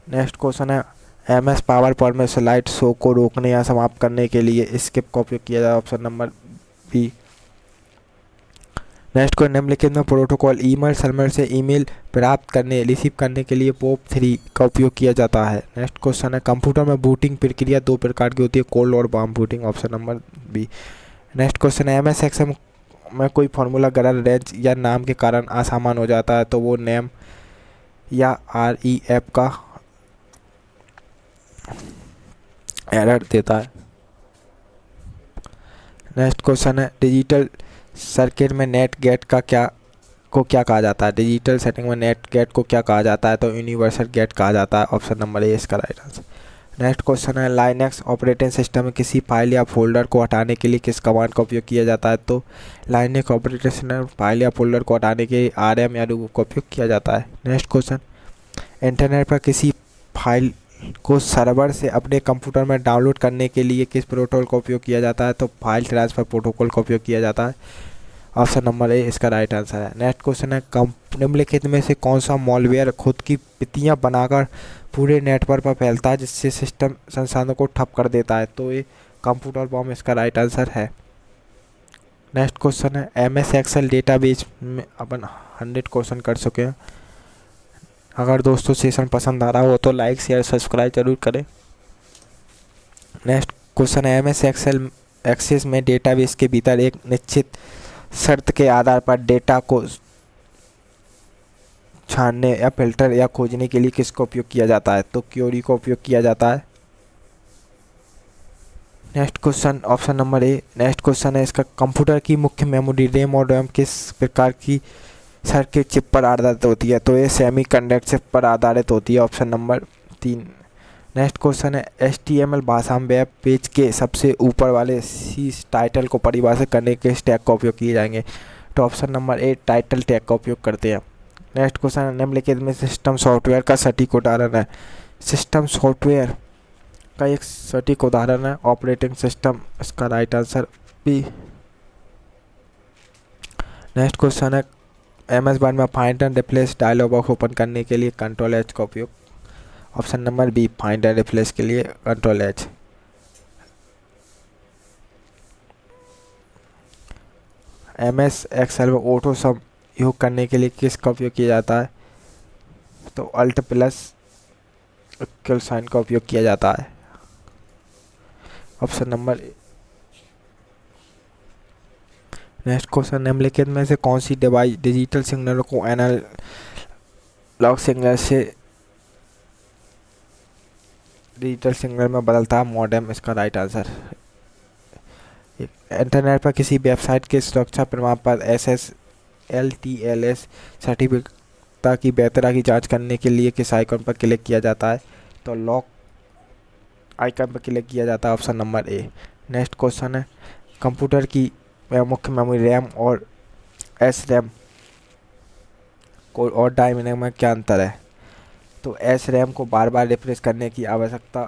Next question है MS पावर पॉइंट में स्लाइड शो को रोकने या समाप्त करने के लिए स्किप का उपयोग किया जाता है, option number B. Next question निम्नलिखित में प्रोटोकॉल ईमेल सर्वर से ईमेल प्राप्त करने रिसीव करने के लिए POP3 का उपयोग किया जाता है। नेक्स्ट क्वेश्चन है कंप्यूटर में बूटिंग प्रक्रिया 2 प्रकार की होती है, कोल्ड और warm booting, option number B. Next question है MS एक्सेल में कोई फार्मूला गलत रेंज या नाम के कारण असामान्य हो जाता है तो वो नेम या REF का एरर देता है। नेक्स्ट क्वेश्चन है डिजिटल सर्किट में नेट गेट का क्या कहा जाता है। डिजिटल सेटिंग में नेट गेट को क्या कहा जाता है। तो यूनिवर्सल गेट कहा जाता है, ऑप्शन नंबर ए इसका राइट आंसर। नेक्स्ट क्वेश्चन है लाइनक्स ऑपरेटिंग सिस्टम में किसी फाइल या फोल्डर को हटाने के लिए किस कमांड का उपयोग किया जाता है। तो लाइनक्स ऑपरेटिंग सिस्टम फाइल या फोल्डर को हटाने के लिए RM या रूट का उपयोग किया जाता है। नेक्स्ट क्वेश्चन इंटरनेट पर किसी फाइल को सर्वर से अपने कंप्यूटर में डाउनलोड करने के लिए किस प्रोटोकॉल का उपयोग किया जाता है। तो फाइल ट्रांसफ़र प्रोटोकॉल का उपयोग किया जाता है, ऑप्शन नंबर ए इसका राइट आंसर है। नेक्स्ट क्वेश्चन है निम्नलिखित में से कौन सा मॉलवेयर खुद की प्रतियां बनाकर पूरे नेटवर्क पर फैलता है जिससे सिस्टम संसाधनों को ठप कर देता है। तो ये कंप्यूटर बॉम्ब इसका राइट आंसर है। नेक्स्ट क्वेश्चन है MS एक्सेल डेटाबेस में अपन 100 क्वेश्चन कर चुके हैं। अगर दोस्तों सेशन पसंद आ रहा हो तो लाइक शेयर सब्सक्राइब जरूर करें। नेक्स्ट क्वेश्चन है MS एक्सेल एक्सेस में डेटाबेस के भीतर एक निश्चित शर्त के आधार पर डेटा को छानने या फिल्टर या खोजने के लिए किसका उपयोग किया जाता है। तो क्वेरी का उपयोग किया जाता है। नेक्स्ट क्वेश्चन ऑप्शन नंबर ए। नेक्स्ट क्वेश्चन है इसका कंप्यूटर की मुख्य मेमोरी रैम और रैम किस प्रकार की सर्किट चिप पर आधारित होती है। तो ये सेमीकंडक्टर चिप पर आधारित होती है, ऑप्शन नंबर 3। नेक्स्ट क्वेश्चन है HTML भाषा में वेब पेज के सबसे ऊपर वाले शीर्ष टाइटल को परिभाषित करने के टैग का उपयोग किए जाएंगे। तो ऑप्शन नंबर ए टाइटल टैग का उपयोग करते हैं। नेक्स्ट क्वेश्चन है निम्नलिखित में सिस्टम सॉफ्टवेयर का सटीक उदाहरण है। सिस्टम सॉफ्टवेयर का एक सटीक उदाहरण है ऑपरेटिंग सिस्टम, इसका right answer B. Next question है MS वर्ड में find and replace dialog box open करने के लिए Ctrl+H का उपयोग, option number B. Find and replace के लिए Ctrl+H। MS एक्सेल में ऑटो सम योग करने के लिए किसका उपयोग किया जाता है। तो Alt+ इक्वल साइन का उपयोग किया जाता है। ऑप्शन नंबर नेक्स्ट क्वेश्चन, निम्नलिखित में से कौन सी डिवाइस डिजिटल सिग्नल को एनालॉग सिग्नल से डिजिटल सिग्नल में बदलता है? मॉडेम इसका राइट आंसर। इंटरनेट पर किसी वेबसाइट के सुरक्षा प्रमाण पर SSL/TLS सर्टिफिकेट की बेहतरी की जांच करने के लिए किस आइकन पर क्लिक किया जाता है? तो लॉक आइकन पर क्लिक किया जाता है। ऑप्शन नंबर ए। नेक्स्ट क्वेश्चन है, कंप्यूटर की मुख्य मेमोरी रैम और SRAM को और डायनेमिक में क्या अंतर है? तो SRAM को बार बार रिफ्रेश करने की आवश्यकता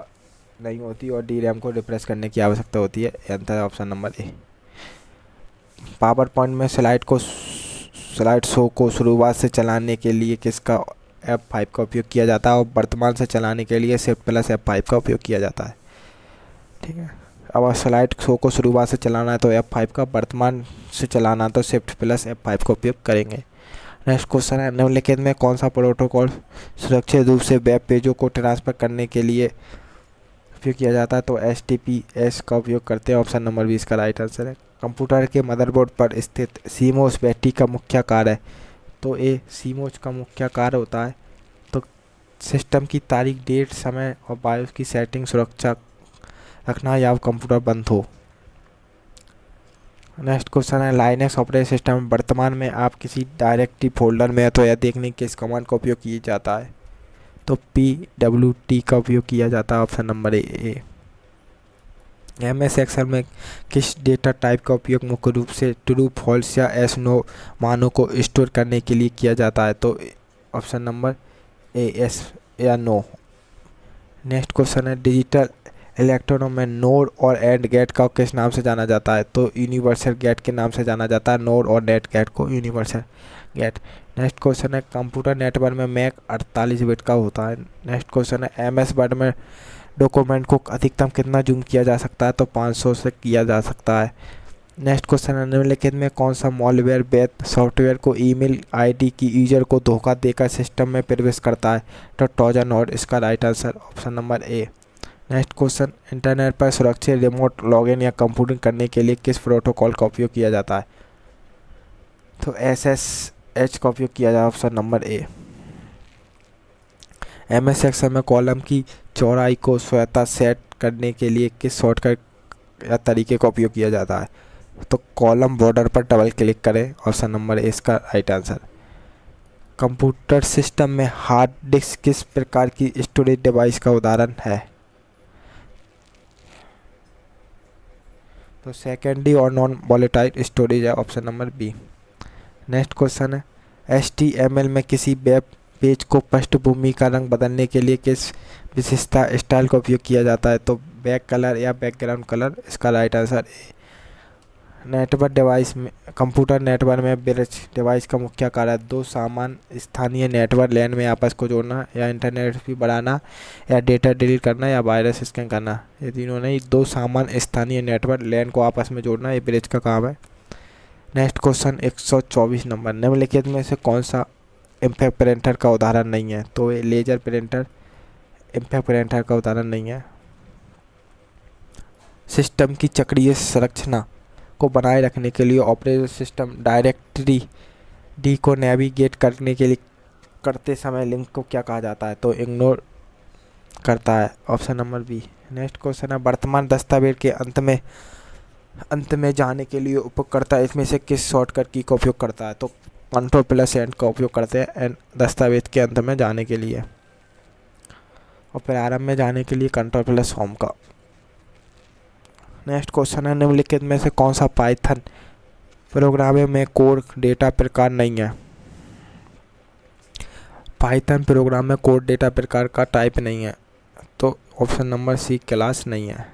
नहीं होती और DRAM को रिफ्रेश करने की आवश्यकता होती है। अंतर है ऑप्शन नंबर ए। पावर पॉइंट में स्लाइड शो को शुरुआत से चलाने के लिए किसका F5 का उपयोग किया जाता है और वर्तमान से चलाने के लिए Shift+F5 का उपयोग किया जाता है? ठीक है, अब स्लाइड शो को शुरुआत से चलाना है तो F5 का, वर्तमान से चलाना तो Shift+F5 का उपयोग करेंगे। नेक्स्ट क्वेश्चन है, निम्नलिखित में कौन सा प्रोटोकॉल सुरक्षित रूप से वेब पेजों को ट्रांसफर करने के लिए उपयोग किया जाता है? तो HTTPS का उपयोग करते हैं। ऑप्शन नंबर 20 का राइट आंसर है। कंप्यूटर के मदरबोर्ड पर स्थित CMOS बैटरी का मुख्य कार्य है? तो ए CMOS का मुख्य कार्य होता है तो सिस्टम की तारीख, डेट, समय और बायोस की सेटिंग सुरक्षा रखना या कंप्यूटर बंद हो। नेक्स्ट क्वेश्चन है, लाइनक्स ऑपरेटिंग सिस्टम वर्तमान में आप किसी डायरेक्टरी फोल्डर में है तो यह देखने के किस कमांड का उपयोग किया जाता है? तो PWT का उपयोग किया जाता है। Option number A. MS Excel में किस डेटा टाइप का उपयोग मुख्य रूप से ट्रू, फॉल्स या yes, no मानों को स्टोर करने के लिए किया जाता है? तो ऑप्शन नंबर ए yes या no। नेक्स्ट क्वेश्चन है, डिजिटल इलेक्ट्रॉनों में नोड और एंड गेट का किस नाम से जाना जाता है? तो यूनिवर्सल गेट के नाम से जाना जाता है। नोड और नेट गेट को यूनिवर्सल गेट। नेक्स्ट क्वेश्चन है, कंप्यूटर नेटवर्क में मैक 48 बिट का होता है। नेक्स्ट क्वेश्चन है, MS वर्ड में डॉक्यूमेंट को अधिकतम कितना जूम किया जा सकता है? तो 500 से किया जा सकता है। नेक्स्ट क्वेश्चन है, निम्नलिखित में कौन सा मॉलवेयर वेब सॉफ्टवेयर को ईमेल ID की यूजर को धोखा देकर सिस्टम में प्रवेश करता है? तो ट्रोजन हॉर्स इसका राइट आंसर। ऑप्शन नंबर ए। नेक्स्ट क्वेश्चन, इंटरनेट पर सुरक्षित रिमोट लॉगिन या कंप्यूटिंग करने के लिए किस प्रोटोकॉल का उपयोग किया जाता है? तो SSH का उपयोग किया जाता है। Option number A. MS Excel में कॉलम की चौड़ाई को स्वतः सेट करने के लिए किस शॉर्टकट या तरीके का उपयोग किया जाता है? तो कॉलम बॉर्डर पर डबल क्लिक करें। ऑप्शन नंबर ए इसका राइट आंसर। कंप्यूटर सिस्टम में हार्ड डिस्क किस प्रकार की स्टोरेज डिवाइस का उदाहरण है? तो सेकेंडरी और नॉन वॉलेटाइल स्टोरेज है। Option number B. Next question है, HTML में किसी वेब पेज को पृष्ठभूमि का रंग बदलने के लिए किस विशेषता स्टाइल का उपयोग किया जाता है? तो बैक कलर या बैकग्राउंड कलर इसका right answer A. Network device में कंप्यूटर नेटवर्क में ब्रिज डिवाइस का मुख्य कार्य दो समान स्थानीय नेटवर्क लैन में आपस को जोड़ना या इंटरनेट भी बढ़ाना या डेटा डिलीट करना या वायरस स्कैन करना। ये तीनों नहीं, दो समान स्थानीय नेटवर्क लैन को आपस में जोड़ना ये ब्रिज का काम है। नेक्स्ट क्वेश्चन 124 नंबर, निम्नलिखित में से कौन सा इम्पैक्ट प्रिंटर का उदाहरण नहीं है? तो ये लेजर प्रिंटर इम्पैक्ट प्रिंटर का उदाहरण नहीं है। सिस्टम की चक्रीय संरचना को बनाए रखने के लिए ऑपरेटिंग सिस्टम डायरेक्टरी डी को नेविगेट करने के लिए करते समय लिंक को क्या कहा जाता है? तो इग्नोर करता है। Option number B. Next question है, वर्तमान दस्तावेज के अंत में जाने के लिए उपयोगकर्ता इसमें से किस शॉर्टकट की का उपयोग करता है? तो Ctrl+N का उपयोग करते हैं एंड दस्तावेज के अंत में जाने के लिए, और प्रारंभ में जाने के लिए Ctrl+Home का। नेक्स्ट क्वेश्चन है, निम्नलिखित में से कौन सा पाइथन प्रोग्रामिंग में कोड डेटा प्रकार नहीं है? पाइथन प्रोग्राम में कोड डेटा प्रकार का टाइप नहीं है। तो ऑप्शन नंबर सी क्लास नहीं है।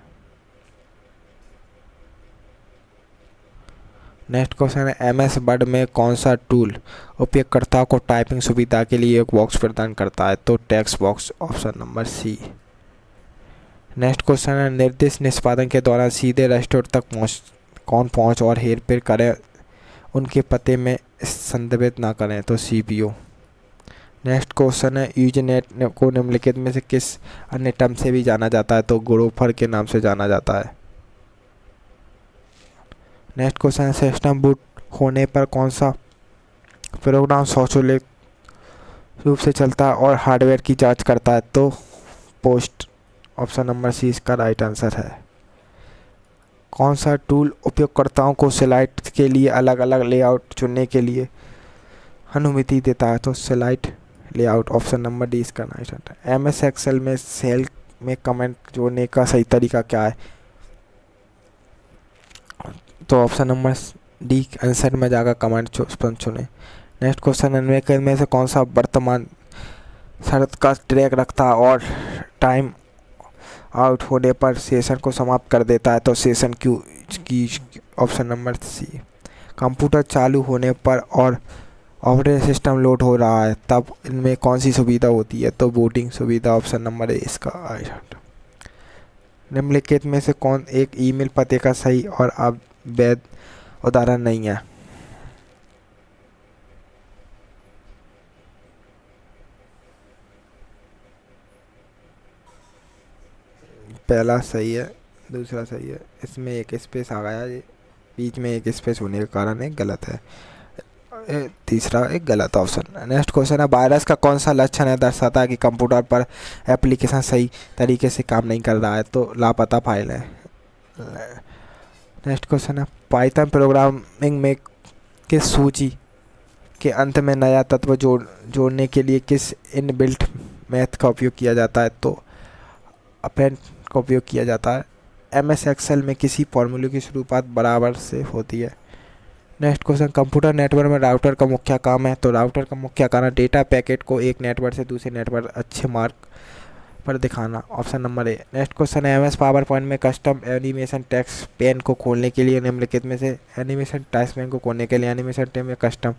नेक्स्ट क्वेश्चन है, MS वर्ड में कौन सा टूल उपयोगकर्ता को टाइपिंग सुविधा के लिए एक बॉक्स प्रदान करता है? तो text box. Option number C. Next question है, निर्देश निष्पादन के दौरान सीधे रजिस्टर तक कौन पहुंच और हेरफेर करें उनके पते में संदर्भित ना करें? तो CPU। नेक्स्ट क्वेश्चन है यूजनेट को निम्नलिखित में से किस अन्य टर्म से भी जाना जाता है? तो ग्रोफर के नाम से जाना जाता है। नेक्स्ट क्वेश्चन है सिस्टम बूट होने पर कौन सा प्रोग्राम स्वचालित रूप से चलता है और हार्डवेयर की जांच करता है? तो पोस्ट। ऑप्शन नंबर सी इसका राइट आंसर है। कौन सा टूल उपयोगकर्ताओं को स्लाइड के लिए अलग अलग लेआउट चुनने के लिए अनुमति देता है? तो slide layout. Option number D इसका राइट आंसर है। एमएस एक्सेल में सेल में कमेंट जोड़ने का सही तरीका क्या है? तो ऑप्शन नंबर डी आंसर में जाकर कमेंट चुने। नेक्स्ट क्वेश्चन है में से कौन सा वर्तमान शर्त का ट्रैक रखता है और टाइम आउट होने पर सेशन को समाप्त कर देता है? तो सेशन क्यू की। Option number C. कंप्यूटर चालू होने पर और ऑपरेटिंग सिस्टम लोड हो रहा है तब इनमें कौन सी सुविधा होती है? तो बूटिंग सुविधा। ऑप्शन नंबर ए इसका राइट आंसर। निम्नलिखित में से कौन एक ईमेल पते का सही और अवैध उदाहरण नहीं है? पहला सही है, दूसरा सही है, इसमें एक स्पेस आ गया, ये बीच में एक स्पेस होने के कारण एक गलत है, तीसरा एक गलत ऑप्शन। नेक्स्ट क्वेश्चन है वायरस का कौन सा लक्षण है दर्शाता है कि कंप्यूटर पर एप्लीकेशन सही तरीके से काम नहीं कर रहा है? तो लापता फाइल है। नेक्स्ट क्वेश्चन है पाइथन प्रोग्रामिंग में किस सूची के अंत में नया तत्व जोड़ने के लिए किस इनबिल्ट मैथ का उपयोग किया जाता है? तो अपेंड का उपयोग किया जाता है। एमएस एक्सेल में किसी फॉर्मूले की शुरुआत बराबर से होती है? नेक्स्ट क्वेश्चन कंप्यूटर नेटवर्क में राउटर का मुख्य काम है? तो राउटर का मुख्य कारण डेटा पैकेट को एक नेटवर्क से दूसरे नेटवर्क अच्छे मार्ग पर दिखाना। ऑप्शन नंबर ए। नेक्स्ट क्वेश्चन है एमएस पावर पॉइंट में कस्टम एनिमेशन टेक्स्ट पेन को खोलने के लिए निम्नलिखित में से एनिमेशन टेक्स्ट पेन को खोलने के लिए एनिमेशन टेम में कस्टम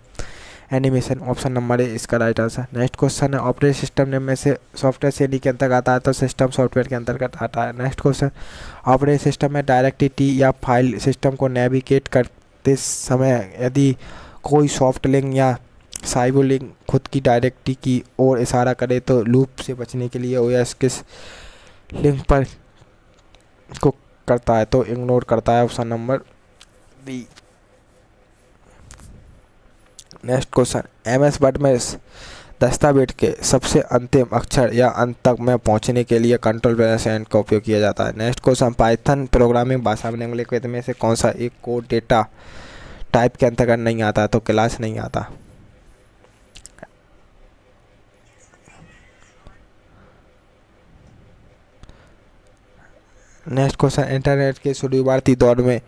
एनिमेशन। ऑप्शन नंबर ए इसका राइट आंसर। नेक्स्ट क्वेश्चन है ऑपरेटिंग सिस्टम में से सॉफ्टवेयर श्रेणी के अंतर्गत आता है? तो सिस्टम सॉफ्टवेयर के अंतर्गत आता है। नेक्स्ट क्वेश्चन ऑपरेटिंग सिस्टम में डायरेक्टरी या फाइल सिस्टम को नेविगेट करते समय यदि कोई सॉफ्ट लिंक या साइबो लिंक खुद की डायरेक्टरी की ओर इशारा करे तो लूप से बचने के लिए ओएस किस लिंक पर को करता है? तो इग्नोर करता है। Option number B. Next question MS Word में दस्तावेज के सबसे अंतिम अक्षर या अंत तक में पहुंचने के लिए कंट्रोल प्लस एंड का उपयोग किया जाता है? नेक्स्ट क्वेश्चन पाइथन प्रोग्रामिंग भाषा में निम्नलिखित में से कौन सा एक कोड डेटा टाइप के अंतर्गत नहीं आता? तो क्लास नहीं आता। नेक्स्ट क्वेश्चन इंटरनेट के शुरुआती दौर में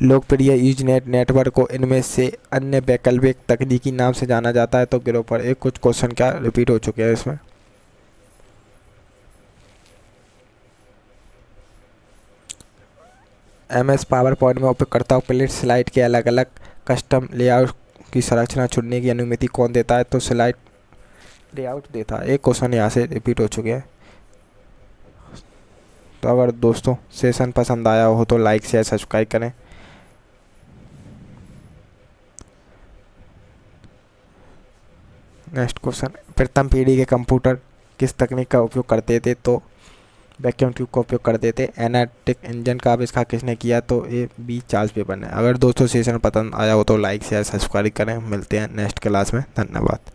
लोकप्रिय यूजनेट नेटवर्क को इनमें से अन्य वैकल्पिक तकनीकी नाम से जाना जाता है? तो ग्रोपर। एक कुछ क्वेश्चन क्या रिपीट हो चुके हैं इसमें। एमएस पावर पॉइंट में उपयोगकर्ताओं प्रिंट स्लाइड के अलग अलग कस्टम लेआउट की संरचना चुनने की अनुमति कौन देता है? तो स्लाइड लेआउट देता है। एक क्वेश्चन यहाँ से रिपीट हो चुके हैं। तो अगर दोस्तों सेशन पसंद आया हो तो लाइक शेयर सब्सक्राइब करें। नेक्स्ट क्वेश्चन प्रथम पीढ़ी के कंप्यूटर किस तकनीक का उपयोग करते थे? तो वैक्यूम ट्यूब का उपयोग करते थे। एनालिटिक इंजन का आविष्कार किसने किया? तो ये बी चार्ल्स वेबर ने। अगर दोस्तों सेशन पसंद आया हो तो लाइक शेयर सब्सक्राइब करें। मिलते हैं नेक्स्ट क्लास में। धन्यवाद।